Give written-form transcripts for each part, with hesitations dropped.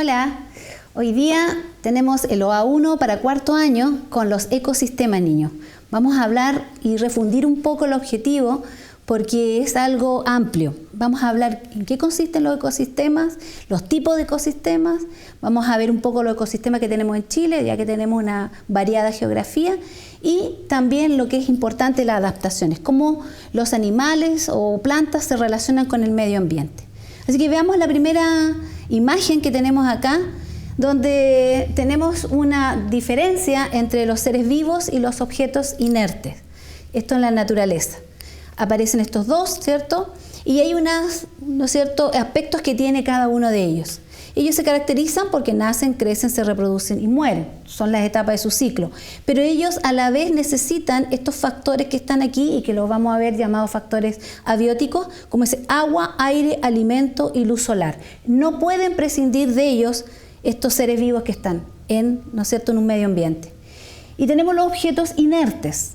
Hola, hoy día tenemos el OA1 para cuarto año con los ecosistemas niños. Vamos a hablar y refundir un poco el objetivo porque es algo amplio. Vamos a hablar en qué consisten los ecosistemas, los tipos de ecosistemas, vamos a ver un poco los ecosistemas que tenemos en Chile, ya que tenemos una variada geografía, y también lo que es importante, las adaptaciones, cómo los animales o plantas se relacionan con el medio ambiente. Así que veamos la primera imagen que tenemos acá, donde tenemos una diferencia entre los seres vivos y los objetos inertes. Esto en la naturaleza. Aparecen estos dos, ¿cierto? Y hay ¿no es cierto?, aspectos que tiene cada uno de ellos. Ellos se caracterizan porque nacen, crecen, se reproducen y mueren. Son las etapas de su ciclo. Pero ellos a la vez necesitan estos factores que están aquí y que los vamos a ver llamados factores abióticos, como es agua, aire, alimento y luz solar. No pueden prescindir de ellos estos seres vivos que están ¿no es cierto?, en un medio ambiente. Y tenemos los objetos inertes.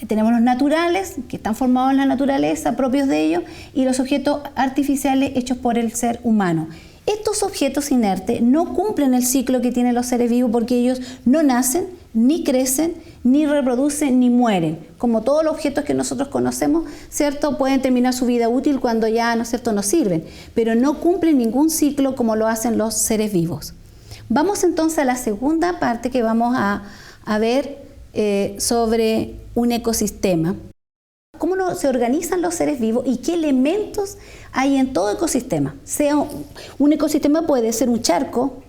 Tenemos los naturales, que están formados en la naturaleza, propios de ellos, y los objetos artificiales hechos por el ser humano. Estos objetos inertes no cumplen el ciclo que tienen los seres vivos porque ellos no nacen, ni crecen, ni reproducen, ni mueren. Como todos los objetos que nosotros conocemos, ¿cierto?, pueden terminar su vida útil cuando ya, ¿no es cierto?, no sirven, pero no cumplen ningún ciclo como lo hacen los seres vivos. Vamos entonces a la segunda parte que vamos a ver sobre un ecosistema. ¿Cómo se organizan los seres vivos y qué elementos hay en todo ecosistema? Un ecosistema puede ser un charco,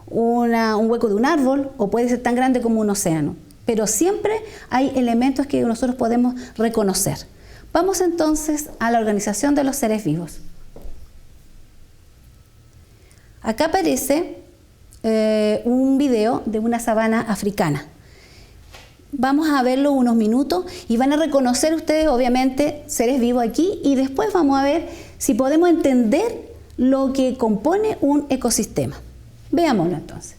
un hueco de un árbol, o puede ser tan grande como un océano. Pero siempre hay elementos que nosotros podemos reconocer. Vamos entonces a la organización de los seres vivos. Acá aparece un video de una sabana africana. Vamos a verlo unos minutos y van a reconocer ustedes, obviamente, seres vivos aquí, y después vamos a ver si podemos entender lo que compone un ecosistema. Veámoslo entonces.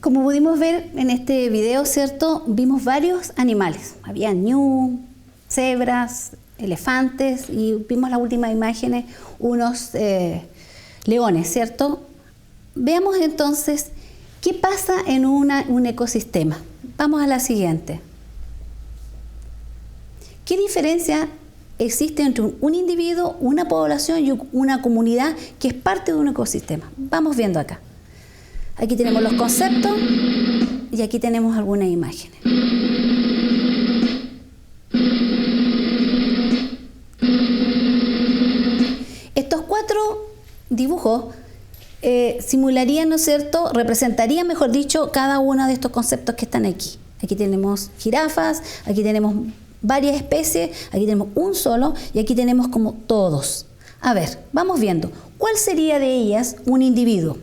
Como pudimos ver en este video, ¿cierto? Vimos varios animales. Había ñu, cebras, elefantes y vimos las últimas imágenes, unos leones, ¿cierto? Veamos entonces qué pasa en un ecosistema. Vamos a la siguiente. ¿Qué diferencia existe entre un individuo, una población y una comunidad que es parte de un ecosistema? Vamos viendo acá. Aquí tenemos los conceptos y aquí tenemos algunas imágenes. Estos 4 dibujos simularían, ¿no es cierto?, representarían, mejor dicho, cada uno de estos conceptos que están aquí. Aquí tenemos jirafas, aquí tenemos varias especies, aquí tenemos un solo y aquí tenemos como todos. A ver, vamos viendo. ¿Cuál sería de ellas un individuo?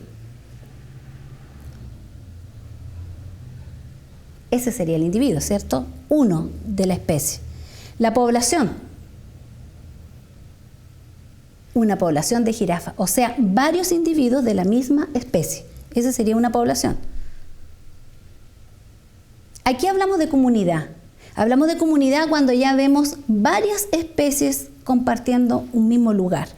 Ese sería el individuo, ¿cierto? Uno de la especie. La población. Una población de jirafa, o sea, varios individuos de la misma especie. Esa sería una población. Aquí hablamos de comunidad. Hablamos de comunidad cuando ya vemos varias especies compartiendo un mismo lugar.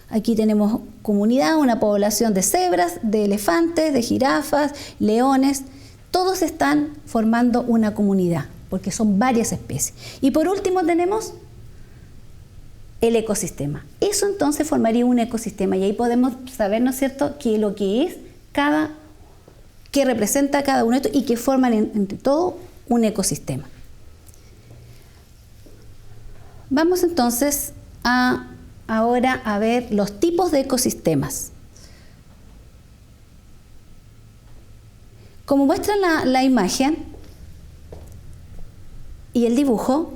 Aquí tenemos comunidad, una población de cebras, de elefantes, de jirafas, leones. Todos están formando una comunidad, porque son varias especies. Y por último tenemos el ecosistema. Eso entonces formaría un ecosistema y ahí podemos saber, ¿no es cierto?, que lo que es que representa cada uno de estos y que forman entre todo un ecosistema. Vamos entonces ahora a ver los tipos de ecosistemas. Como muestra la imagen y el dibujo,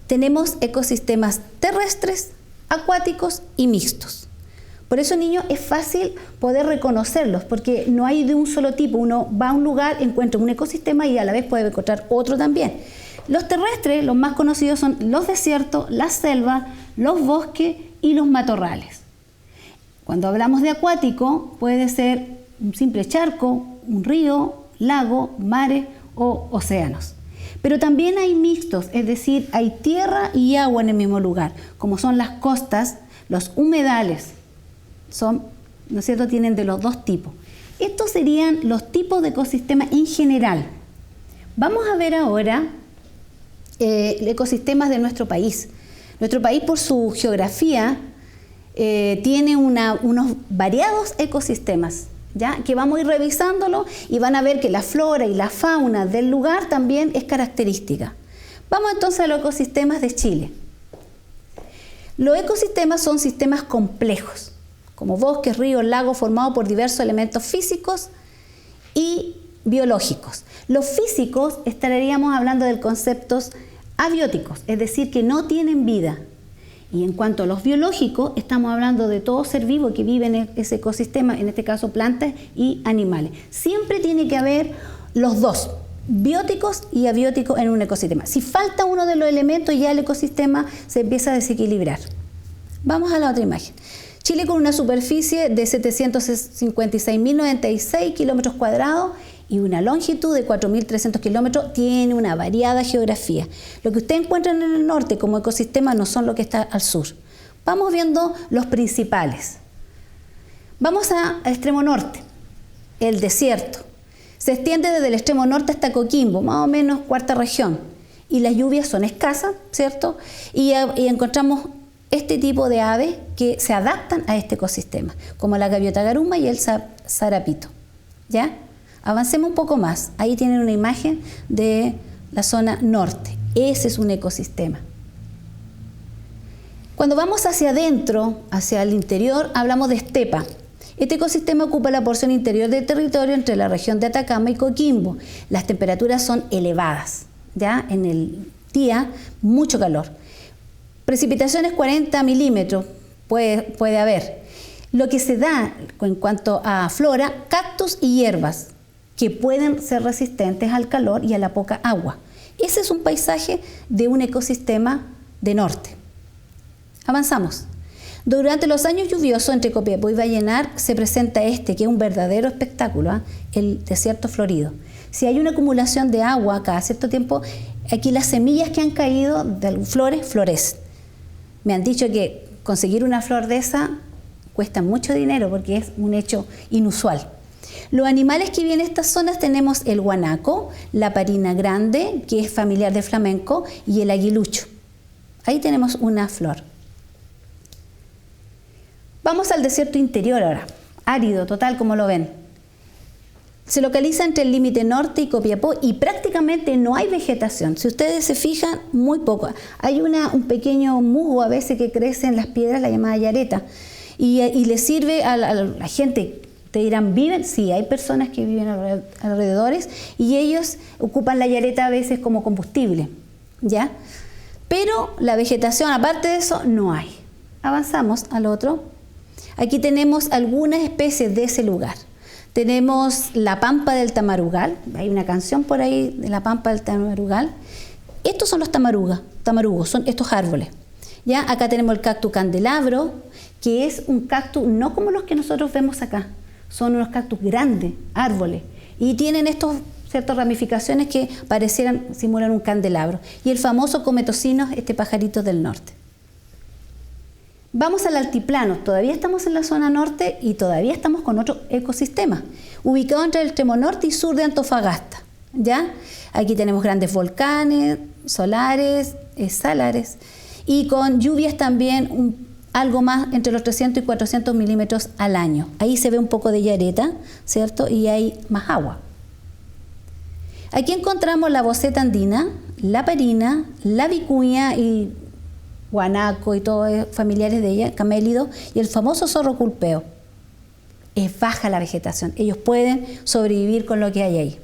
tenemos ecosistemas terrestres, acuáticos y mixtos. Por eso, niños, es fácil poder reconocerlos, porque no hay de un solo tipo. Uno va a un lugar, encuentra un ecosistema y a la vez puede encontrar otro también. Los terrestres, los más conocidos son los desiertos, las selvas, los bosques y los matorrales. Cuando hablamos de acuático, puede ser un simple charco, un río, lago, mares o océanos. Pero también hay mixtos, es decir, hay tierra y agua en el mismo lugar, como son las costas, los humedales. ¿No es cierto?, tienen de los dos tipos. Estos serían los tipos de ecosistemas en general. Vamos a ver ahora ecosistemas de nuestro país. Nuestro país, por su geografía, tiene unos variados ecosistemas, ¿ya?, que vamos a ir revisándolo y van a ver que la flora y la fauna del lugar también es característica. Vamos entonces a los ecosistemas de Chile. Los ecosistemas son sistemas complejos, como bosques, ríos, lagos, formados por diversos elementos físicos y biológicos. Los físicos estaríamos hablando de conceptos abióticos, es decir, que no tienen vida. Y en cuanto a los biológicos, estamos hablando de todo ser vivo que vive en ese ecosistema, en este caso plantas y animales. Siempre tiene que haber los dos, bióticos y abióticos en un ecosistema. Si falta uno de los elementos, ya el ecosistema se empieza a desequilibrar. Vamos a la otra imagen. Chile, con una superficie de 756.096 kilómetros cuadrados y una longitud de 4.300 kilómetros, tiene una variada geografía. Lo que ustedes encuentran en el norte como ecosistema no son lo que está al sur. Vamos viendo los principales. Vamos al extremo norte, el desierto. Se extiende desde el extremo norte hasta Coquimbo, más o menos cuarta región. Y las lluvias son escasas, ¿cierto? Y encontramos este tipo de aves que se adaptan a este ecosistema, como la gaviota garuma y el zarapito. ¿Ya? Avancemos un poco más. Ahí tienen una imagen de la zona norte. Ese es un ecosistema. Cuando vamos hacia adentro, hacia el interior, hablamos de estepa. Este ecosistema ocupa la porción interior del territorio entre la región de Atacama y Coquimbo. Las temperaturas son elevadas, ¿ya? En el día, mucho calor. Precipitaciones 40 milímetros puede haber. Lo que se da en cuanto a flora, cactus y hierbas, que pueden ser resistentes al calor y a la poca agua. Ese es un paisaje de un ecosistema de norte. Avanzamos. Durante los años lluviosos entre Copiapó y Vallenar se presenta que es un verdadero espectáculo, el desierto florido. Si hay una acumulación de agua cada cierto tiempo, aquí las semillas que han caído de flores florecen. Me han dicho que conseguir una flor de esa cuesta mucho dinero porque es un hecho inusual. Los animales que viven en estas zonas tenemos el guanaco, la parina grande, que es familiar del flamenco, y el aguilucho. Ahí tenemos una flor. Vamos al desierto interior ahora, árido, total, como lo ven. Se localiza entre el límite norte y Copiapó y prácticamente no hay vegetación. Si ustedes se fijan, muy poco. Hay un pequeño musgo a veces que crece en las piedras, la llamada yareta, y le sirve a la gente. Te dirán, ¿viven? Sí, hay personas que viven alrededores y ellos ocupan la yareta a veces como combustible, ¿ya? Pero la vegetación, aparte de eso, no hay. Avanzamos al otro. Aquí tenemos algunas especies de ese lugar. Tenemos la pampa del tamarugal, hay una canción por ahí de la pampa del tamarugal. Estos son los tamarugos, son estos árboles. ¿Ya? Acá tenemos el cactus candelabro, que es un cactus no como los que nosotros vemos acá. Son unos cactus grandes, árboles, y tienen ciertas ramificaciones que simulan un candelabro. Y el famoso cometocinos, este pajarito del norte. Vamos al altiplano, todavía estamos en la zona norte y todavía estamos con otro ecosistema, ubicado entre el extremo norte y sur de Antofagasta. ¿Ya? Aquí tenemos grandes volcanes, salares, y con lluvias también algo más entre los 300 y 400 milímetros al año. Ahí se ve un poco de yareta, ¿cierto? Y hay más agua. Aquí encontramos la boceta andina, la parina, la vicuña y guanaco y todos familiares de ella, camélido, y el famoso zorro culpeo. Es baja la vegetación, ellos pueden sobrevivir con lo que hay ahí.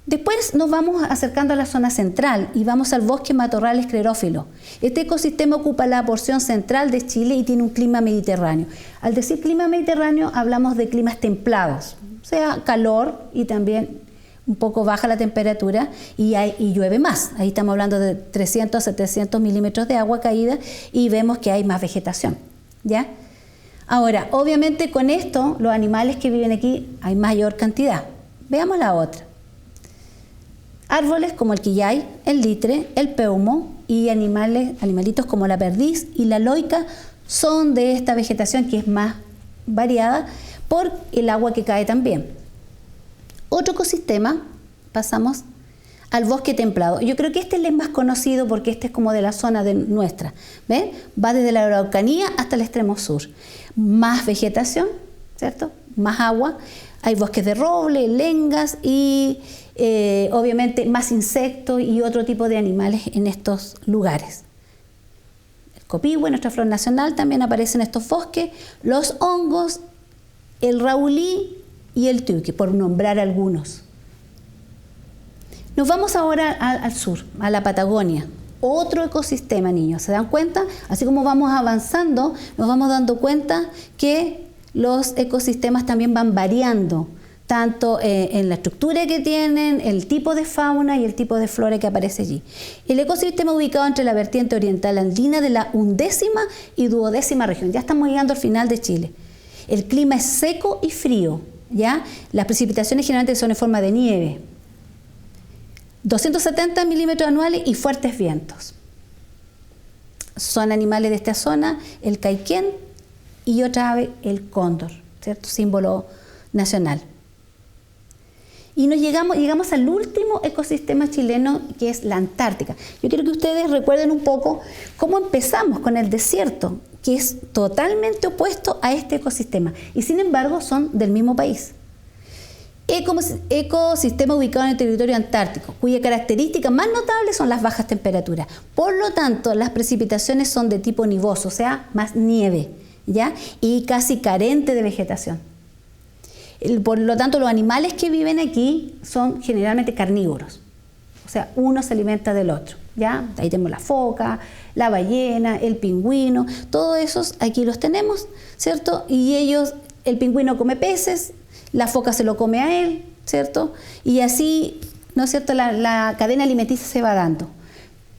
Después nos vamos acercando a la zona central y vamos al bosque matorral esclerófilo. Este ecosistema ocupa la porción central de Chile y tiene un clima mediterráneo. Al decir clima mediterráneo hablamos de climas templados, o sea, calor y también un poco baja la temperatura y llueve más. Ahí estamos hablando de 300 a 700 milímetros de agua caída y vemos que hay más vegetación, ¿ya? Ahora, obviamente con esto, los animales que viven aquí hay mayor cantidad. Veamos la otra. Árboles como el quillay, el litre, el peumo y animalitos como la perdiz y la loica son de esta vegetación que es más variada por el agua que cae también. Otro ecosistema, pasamos al bosque templado. Yo creo que este es el más conocido porque este es como de la zona nuestra. ¿Ven? Va desde la Araucanía hasta el extremo sur. Más vegetación, ¿cierto? Más agua. Hay bosques de roble, lengas y obviamente más insectos y otro tipo de animales en estos lugares. El copihue, nuestra flor nacional, también aparece en estos bosques. Los hongos, el raulí y el tuque, por nombrar algunos. Nos vamos ahora al sur, a la Patagonia. Otro ecosistema, niños. ¿Se dan cuenta? Así como vamos avanzando, nos vamos dando cuenta que los ecosistemas también van variando, tanto en la estructura que tienen, el tipo de fauna y el tipo de flora que aparece allí. El ecosistema ubicado entre la vertiente oriental andina de la 11ª y 12ª región. Ya estamos llegando al final de Chile. El clima es seco y frío, ¿ya? Las precipitaciones generalmente son en forma de nieve. 270 milímetros anuales y fuertes vientos. Son animales de esta zona, el caiquén y otra ave, el cóndor, ¿cierto? Símbolo nacional. Y llegamos al último ecosistema chileno, que es la Antártica. Yo quiero que ustedes recuerden un poco cómo empezamos con el desierto, que es totalmente opuesto a este ecosistema, y sin embargo son del mismo país. Ecosistema ubicado en el territorio antártico, cuya característica más notable son las bajas temperaturas. Por lo tanto, las precipitaciones son de tipo nivoso, o sea, más nieve, ¿ya? Y casi carente de vegetación. Por lo tanto, los animales que viven aquí son generalmente carnívoros, o sea, uno se alimenta del otro, ¿ya? Ahí tenemos la foca, la ballena, el pingüino, todos esos aquí los tenemos, ¿cierto? Y el pingüino come peces, la foca se lo come a él, ¿cierto? Y así, ¿no es cierto?, la cadena alimenticia se va dando.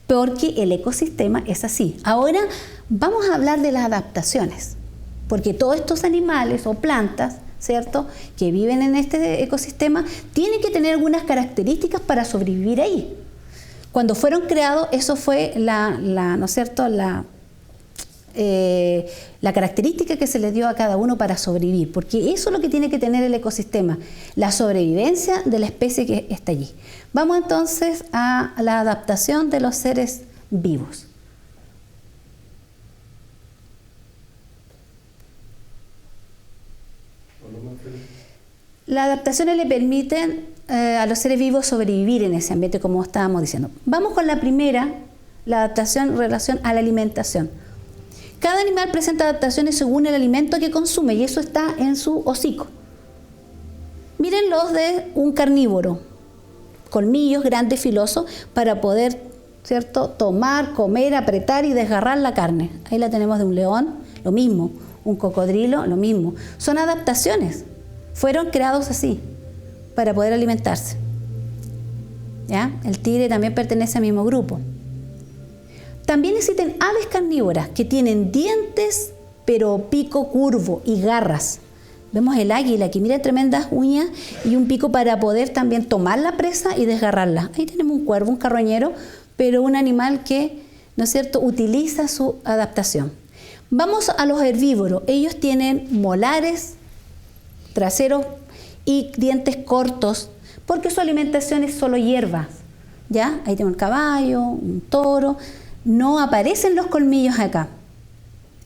porque el ecosistema es así. Ahora vamos a hablar de las adaptaciones, porque todos estos animales o plantas, ¿cierto?, que viven en este ecosistema, tienen que tener algunas características para sobrevivir ahí. Cuando fueron creados, eso fue ¿no es cierto?, la característica que se le dio a cada uno para sobrevivir, porque eso es lo que tiene que tener el ecosistema, la sobrevivencia de la especie que está allí. Vamos entonces a la adaptación de los seres vivos. Las adaptaciones le permiten a los seres vivos sobrevivir en ese ambiente, como estábamos diciendo. Vamos con la primera, la adaptación en relación a la alimentación. Cada animal presenta adaptaciones según el alimento que consume y eso está en su hocico. Miren los de un carnívoro, colmillos grandes, filosos, para poder, ¿cierto?, tomar, comer, apretar y desgarrar la carne. Ahí la tenemos de un león, lo mismo, un cocodrilo, lo mismo. Son adaptaciones, fueron creados así, para poder alimentarse. ¿Ya? El tigre también pertenece al mismo grupo. También existen aves carnívoras que tienen dientes, pero pico curvo y garras. Vemos el águila que mira tremendas uñas y un pico para poder también tomar la presa y desgarrarla. Ahí tenemos un cuervo, un carroñero, pero un animal que, ¿no es cierto?, utiliza su adaptación. Vamos a los herbívoros. Ellos tienen molares traseros y dientes cortos porque su alimentación es solo hierbas. ¿Ya? Ahí tenemos un caballo, un toro. No aparecen los colmillos acá.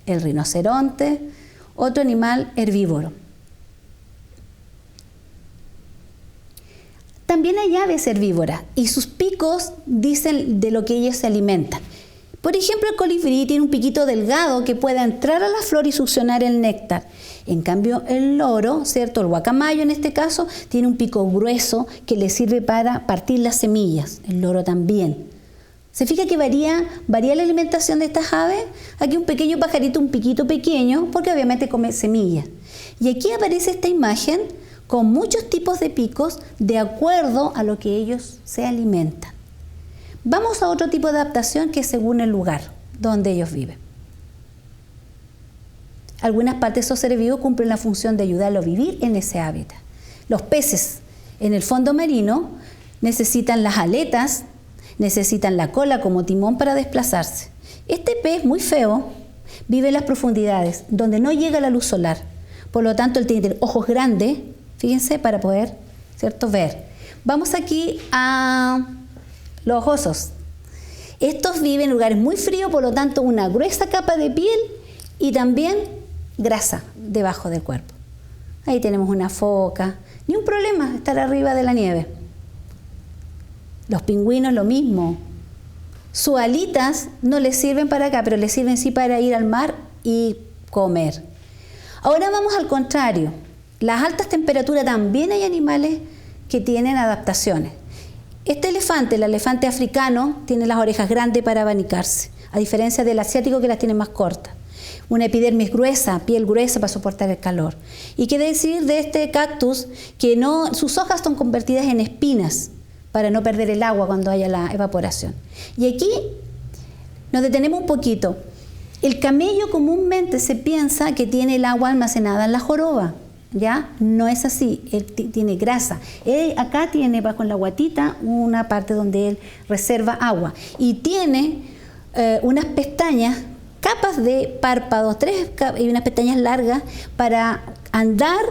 El rinoceronte, otro animal herbívoro. También hay aves herbívoras y sus picos dicen de lo que ellos se alimentan. Por ejemplo, el colibrí tiene un piquito delgado que puede entrar a la flor y succionar el néctar. En cambio, el loro, ¿cierto?, el guacamayo en este caso, tiene un pico grueso que le sirve para partir las semillas. El loro también. ¿Se fija que varía la alimentación de estas aves? Aquí un pequeño pajarito, un piquito pequeño, porque obviamente come semillas. Y aquí aparece esta imagen con muchos tipos de picos de acuerdo a lo que ellos se alimentan. Vamos a otro tipo de adaptación que es según el lugar donde ellos viven. Algunas partes de esos seres vivos cumplen la función de ayudarlo a vivir en ese hábitat. Los peces en el fondo marino necesitan las aletas, necesitan la cola como timón para desplazarse. Este pez muy feo vive en las profundidades donde no llega la luz solar. Por lo tanto, él tiene que tener ojos grandes, fíjense, para poder, ¿cierto?, ver. Vamos aquí a los osos. Estos viven en lugares muy fríos, por lo tanto, una gruesa capa de piel y también grasa debajo del cuerpo. Ahí tenemos una foca. Ni un problema estar arriba de la nieve. Los pingüinos lo mismo. Sus alitas no les sirven para acá, pero les sirven sí para ir al mar y comer. Ahora vamos al contrario. Las altas temperaturas también hay animales que tienen adaptaciones. Este elefante, el elefante africano, tiene las orejas grandes para abanicarse, a diferencia del asiático que las tiene más cortas. Una epidermis gruesa, piel gruesa para soportar el calor. ¿Y qué decir de este cactus? Que sus hojas son convertidas en espinas para no perder el agua cuando haya la evaporación. Y aquí nos detenemos un poquito. El camello comúnmente se piensa que tiene el agua almacenada en la joroba. ¿Ya? No es así, él tiene grasa. Él acá tiene bajo la guatita una parte donde él reserva agua y tiene unas pestañas, capas de párpados, y unas pestañas largas para andar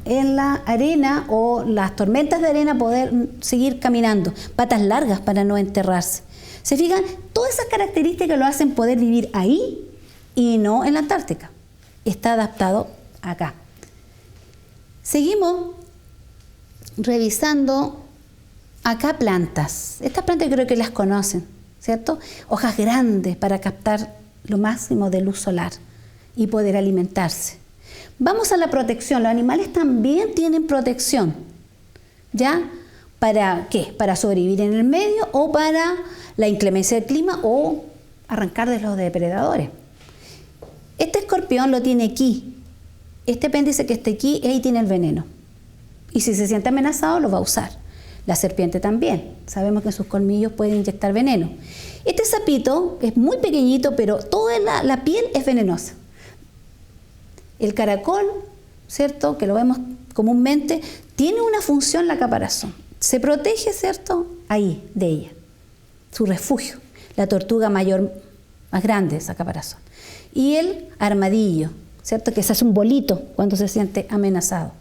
en la arena o las tormentas de arena poder seguir caminando, patas largas para no enterrarse. ¿Se fijan? Todas esas características lo hacen poder vivir ahí y no en la Antártica. Está adaptado acá. Seguimos revisando acá plantas. Estas plantas creo que las conocen, ¿cierto? Hojas grandes para captar lo máximo de luz solar y poder alimentarse. Vamos a la protección. Los animales también tienen protección. ¿Ya? ¿Para qué? Para sobrevivir en el medio o para la inclemencia del clima o arrancar de los depredadores. Este escorpión lo tiene aquí. Este apéndice que está aquí, ahí tiene el veneno. Y si se siente amenazado, lo va a usar. La serpiente también. Sabemos que sus colmillos pueden inyectar veneno. Este sapito es muy pequeñito, pero toda la piel es venenosa. El caracol, ¿cierto?, que lo vemos comúnmente, tiene una función la caparazón. Se protege, ¿cierto?, ahí, de ella. Su refugio. La tortuga mayor, más grande, esa caparazón. Y el armadillo, ¿cierto?, que se hace un bolito cuando se siente amenazado.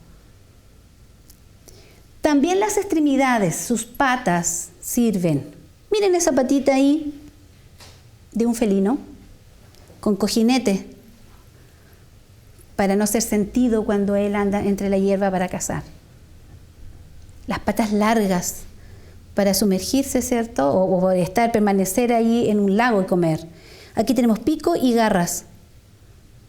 También las extremidades, sus patas, sirven. Miren esa patita ahí de un felino con cojinete para no ser sentido cuando él anda entre la hierba para cazar. Las patas largas para sumergirse, ¿cierto? O permanecer ahí en un lago y comer. Aquí tenemos pico y garras.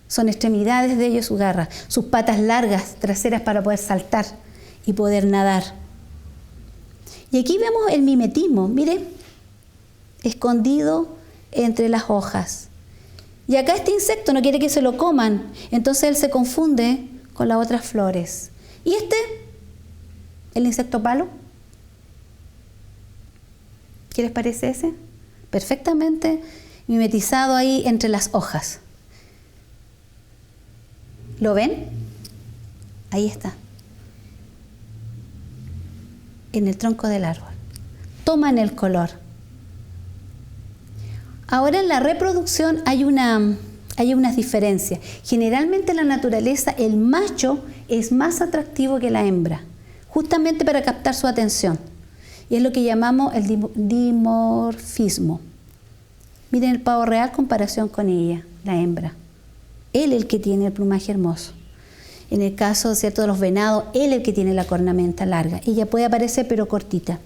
Son extremidades de ellos sus garras. Sus patas largas, traseras para poder saltar y poder nadar. Y aquí vemos el mimetismo, mire, escondido entre las hojas. Y acá este insecto no quiere que se lo coman, entonces él se confunde con las otras flores. ¿Y este? ¿El insecto palo? ¿Qué les parece ese? Perfectamente mimetizado ahí entre las hojas. ¿Lo ven? Ahí está. En el tronco del árbol. Toman el color. Ahora en la reproducción hay unas diferencias. Generalmente en la naturaleza el macho es más atractivo que la hembra, justamente para captar su atención. Y es lo que llamamos el dimorfismo. Miren el pavo real en comparación con ella, la hembra. Él el que tiene el plumaje hermoso. En el caso, ¿cierto?, de los venados, él el que tiene la cornamenta larga. Ella puede aparecer pero cortita.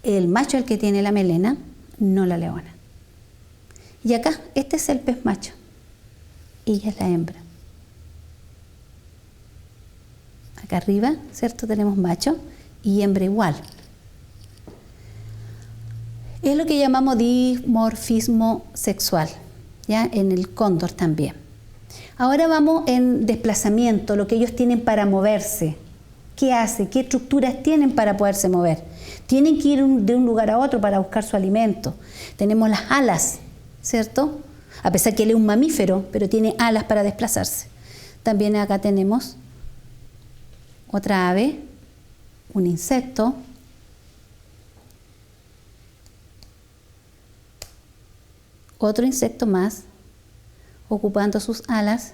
El macho el que tiene la melena, no la leona. Y acá, este es el pez macho. Ella es la hembra. Acá arriba, ¿cierto?, tenemos macho y hembra igual. Es lo que llamamos dimorfismo sexual, ¿ya? En el cóndor también. Ahora vamos en desplazamiento, lo que ellos tienen para moverse. ¿Qué hace? ¿Qué estructuras tienen para poderse mover? Tienen que ir de un lugar a otro para buscar su alimento. Tenemos las alas, ¿cierto? A pesar que él es un mamífero, pero tiene alas para desplazarse. También acá tenemos otra ave, un insecto. Otro insecto más, ocupando sus alas,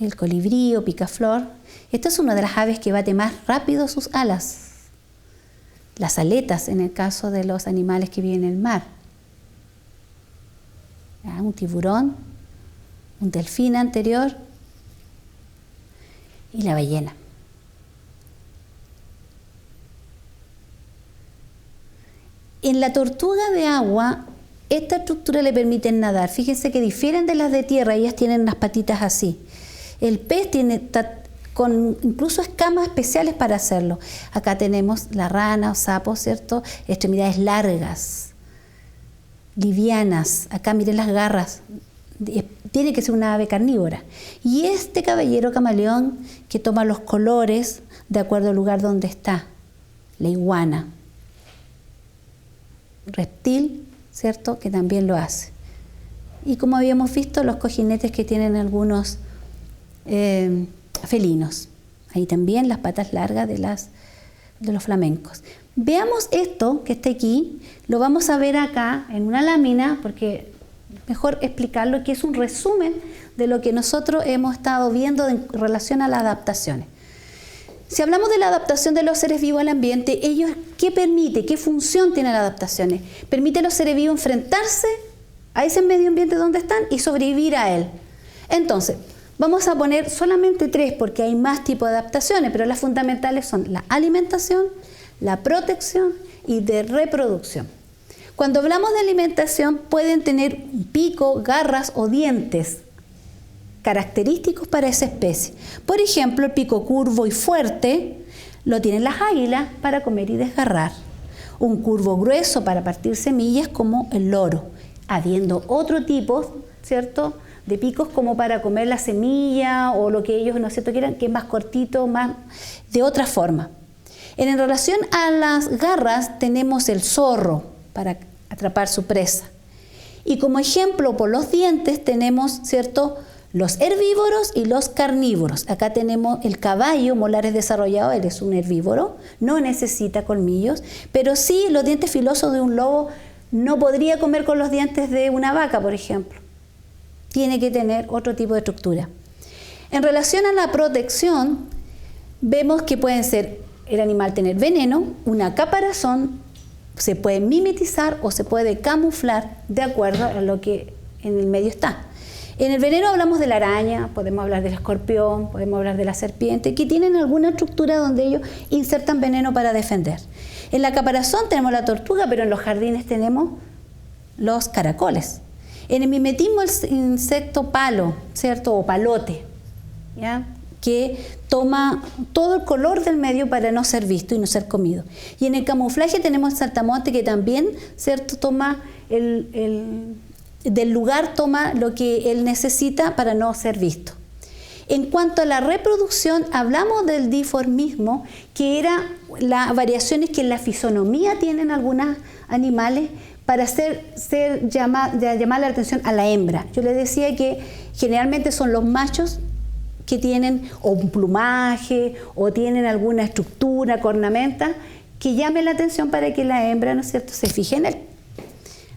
el colibrí o picaflor. Esta es una de las aves que bate más rápido sus alas. Las aletas en el caso de los animales que viven en el mar. Un tiburón, un delfín anterior y la ballena. En la tortuga de agua, esta estructura le permite nadar. Fíjense que difieren de las de tierra, ellas tienen unas patitas así. El pez tiene con incluso escamas especiales para hacerlo. Acá tenemos la rana o sapo, ¿cierto? Extremidades largas, livianas. Acá miren las garras. Tiene que ser una ave carnívora. Y este caballero camaleón que toma los colores de acuerdo al lugar donde está. La iguana. Reptil, ¿cierto?, que también lo hace. Y como habíamos visto, los cojinetes que tienen algunos felinos. Ahí también las patas largas de los flamencos. Veamos esto que está aquí, lo vamos a ver acá en una lámina, porque mejor explicarlo, que es un resumen de lo que nosotros hemos estado viendo en relación a las adaptaciones. Si hablamos de la adaptación de los seres vivos al ambiente, ellos, ¿qué permite? ¿Qué función tienen las adaptaciones? Permite a los seres vivos enfrentarse a ese medio ambiente donde están y sobrevivir a él. Entonces, vamos a poner solamente 3 porque hay más tipos de adaptaciones, pero las fundamentales son la alimentación, la protección y de reproducción. Cuando hablamos de alimentación, pueden tener un pico, garras o dientes característicos para esa especie. Por ejemplo, el pico curvo y fuerte lo tienen las águilas para comer y desgarrar. Un curvo grueso para partir semillas como el loro, habiendo otro tipo, ¿cierto?, de picos como para comer la semilla o lo que ellos, ¿no es cierto?, quieran, que es más cortito, más de otra forma. En relación a las garras, tenemos el zorro para atrapar su presa. Y como ejemplo, por los dientes, tenemos, ¿cierto?, los herbívoros y los carnívoros. Acá tenemos el caballo, molares desarrollados, él es un herbívoro, no necesita colmillos, pero sí los dientes filosos de un lobo no podría comer con los dientes de una vaca, por ejemplo. Tiene que tener otro tipo de estructura. En relación a la protección, vemos que pueden ser el animal tener veneno, una caparazón, se puede mimetizar o se puede camuflar de acuerdo a lo que en el medio está. En el veneno hablamos de la araña, podemos hablar del escorpión, podemos hablar de la serpiente, que tienen alguna estructura donde ellos insertan veneno para defender. En la caparazón tenemos la tortuga, pero en los jardines tenemos los caracoles. En el mimetismo el insecto palo, ¿cierto?, o palote, ¿ya?, que toma todo el color del medio para no ser visto y no ser comido. Y en el camuflaje tenemos el saltamonte, que también, ¿cierto?, toma del lugar toma lo que él necesita para no ser visto. En cuanto a la reproducción, hablamos del dimorfismo, que era las variaciones que en la fisonomía tienen algunos animales para llamar la atención a la hembra. Yo les decía que generalmente son los machos que tienen o un plumaje o tienen alguna estructura, cornamenta, que llame la atención para que la hembra, ¿no es cierto?, se fije en él.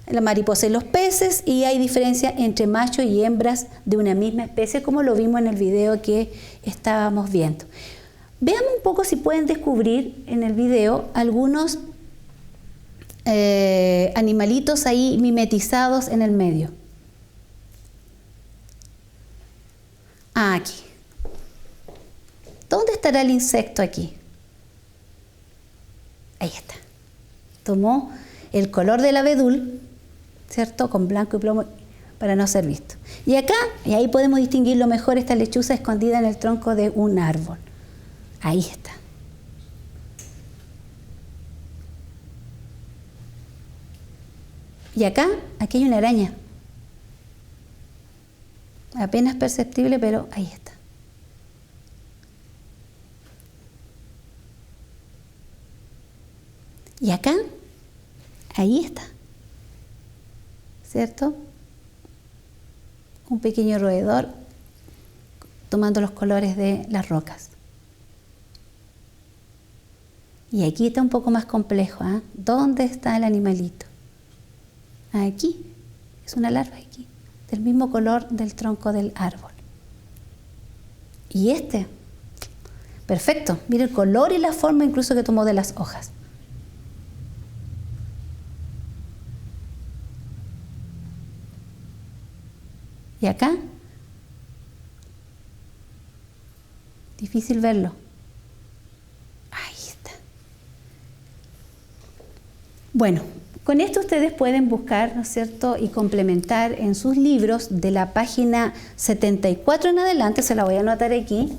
La mariposa y los peces, y hay diferencia entre machos y hembras de una misma especie, como lo vimos en el video que estábamos viendo. Veamos un poco si pueden descubrir en el video algunos animalitos ahí mimetizados en el medio. Aquí. ¿Dónde estará el insecto aquí? Ahí está. Tomó el color del abedul, ¿cierto?, con blanco y plomo para no ser visto. Y acá, y ahí podemos distinguirlo mejor, esta lechuza escondida en el tronco de un árbol. Ahí está. Y acá, aquí hay una araña. Apenas perceptible, pero ahí está. Y acá, ahí está. ¿Cierto? Un pequeño roedor tomando los colores de las rocas. Y aquí está un poco más complejo, ¿eh? ¿Dónde está el animalito? Aquí, es una larva aquí, del mismo color del tronco del árbol. Y este, perfecto, mire el color y la forma incluso que tomó de las hojas. Y acá, difícil verlo. Ahí está. Bueno, con esto ustedes pueden buscar, ¿no es cierto?, y complementar en sus libros de la página 74 en adelante, se la voy a anotar aquí,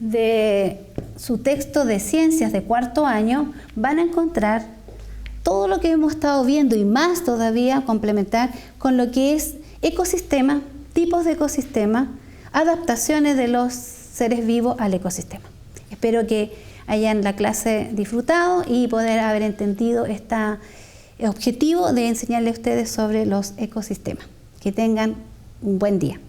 de su texto de ciencias de cuarto año, van a encontrar todo lo que hemos estado viendo y más todavía, complementar con lo que es ecosistema, tipos de ecosistema, adaptaciones de los seres vivos al ecosistema. Espero que hayan la clase disfrutado y poder haber entendido este objetivo de enseñarles a ustedes sobre los ecosistemas. Que tengan un buen día.